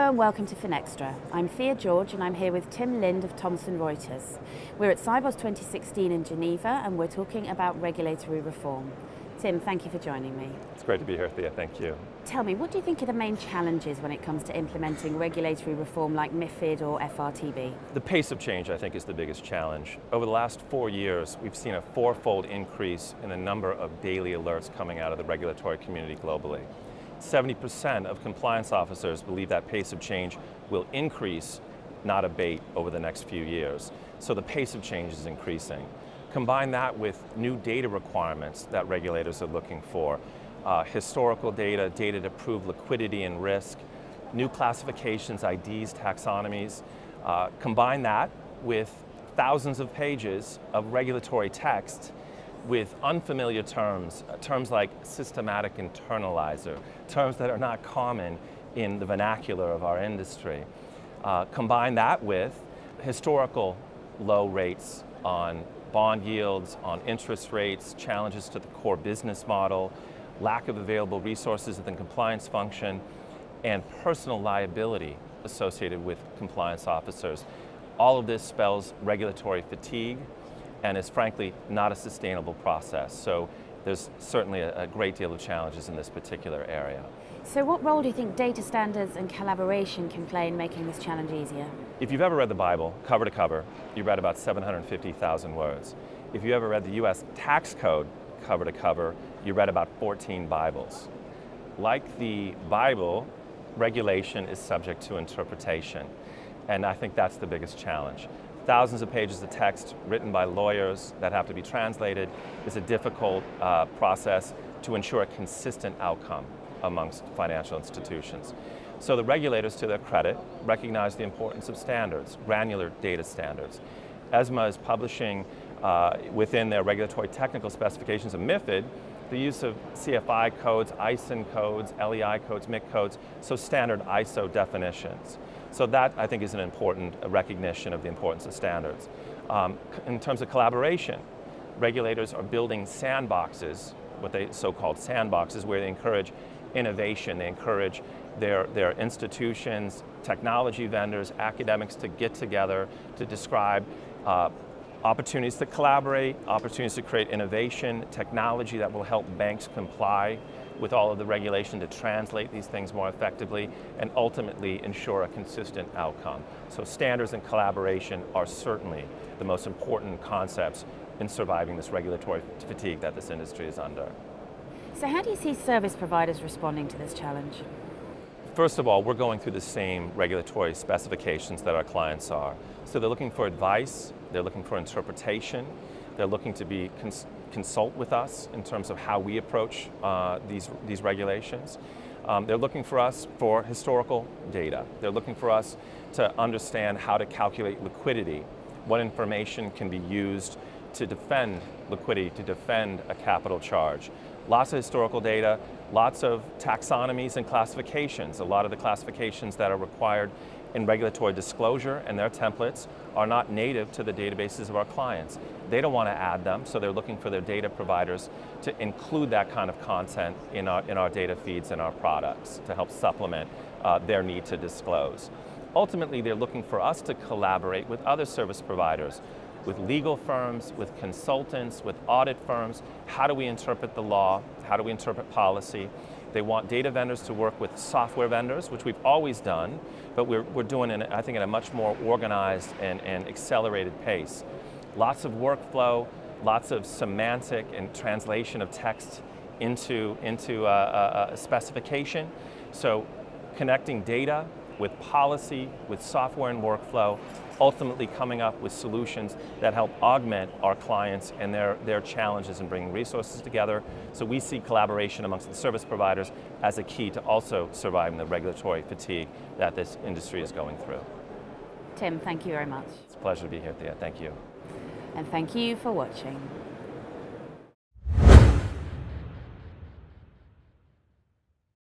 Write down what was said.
Hello and welcome to Finextra. I'm Thea George and I'm here with Tim Lind of Thomson Reuters. We're at Cybos 2016 in Geneva and we're talking about regulatory reform. Tim, thank you for joining me. It's great to be here, Thea. Thank you. Tell me, what do you think are the main challenges when it comes to implementing regulatory reform like MiFID or FRTB? The pace of change, I think, is the biggest challenge. Over the last 4 years, we've seen a fourfold increase in the number of daily alerts coming out of the regulatory community globally. 70% of compliance officers believe that pace of change will increase, not abate, over the next few years. So the pace of change is increasing. Combine that with new data requirements that regulators are looking for, historical data, data to prove liquidity and risk, new classifications, IDs, taxonomies. Combine that with thousands of pages of regulatory text with unfamiliar terms, terms like systematic internalizer, terms that are not common in the vernacular of our industry. Combine that with historical low rates on bond yields, on interest rates, challenges to the core business model, lack of available resources within compliance function, and personal liability associated with compliance officers. All of this spells regulatory fatigue and is frankly not a sustainable process. So there's certainly a great deal of challenges in this particular area. So what role do you think data standards and collaboration can play in making this challenge easier? If you've ever read the Bible, cover to cover, you read about 750,000 words. If you ever read the US tax code, cover to cover, you read about 14 Bibles. Like the Bible, regulation is subject to interpretation. And I think that's the biggest challenge. Thousands of pages of text written by lawyers that have to be translated is a difficult process to ensure a consistent outcome amongst financial institutions. So the regulators, to their credit, recognize the importance of standards, granular data standards. ESMA is publishing within their regulatory technical specifications of MiFID the use of CFI codes, ISIN codes, LEI codes, MIC codes, so standard ISO definitions. So that, I think, is an important recognition of the importance of standards. In terms of collaboration, regulators are building sandboxes, what they so-called sandboxes, where they encourage innovation, they encourage their institutions, technology vendors, academics to get together to describe opportunities to collaborate, opportunities to create innovation, technology that will help banks comply with all of the regulation to translate these things more effectively and ultimately ensure a consistent outcome. So standards and collaboration are certainly the most important concepts in surviving this regulatory fatigue that this industry is under. So how do you see service providers responding to this challenge? First of all, we're going through the same regulatory specifications that our clients are. So they're looking for advice, they're looking for interpretation, they're looking to consult with us in terms of how we approach these regulations. They're looking for us for historical data. They're looking for us to understand how to calculate liquidity, what information can be used to defend liquidity, to defend a capital charge. Lots of historical data, lots of taxonomies and classifications. A lot of the classifications that are required in regulatory disclosure and their templates are not native to the databases of our clients. They don't want to add them, so they're looking for their data providers to include that kind of content in our data feeds and our products to help supplement their need to disclose. Ultimately, they're looking for us to collaborate with other service providers, with legal firms, with consultants, with audit firms. How do we interpret the law? How do we interpret policy? They want data vendors to work with software vendors, which we've always done, but we're doing it, I think, in a much more organized and accelerated pace. Lots of workflow, lots of semantic and translation of text into a specification. So connecting data with policy, with software and workflow, ultimately coming up with solutions that help augment our clients and their challenges in bringing resources together. So we see collaboration amongst the service providers as a key to also surviving the regulatory fatigue that this industry is going through. Tim, thank you very much. It's a pleasure to be here, Thea. Thank you. And thank you for watching.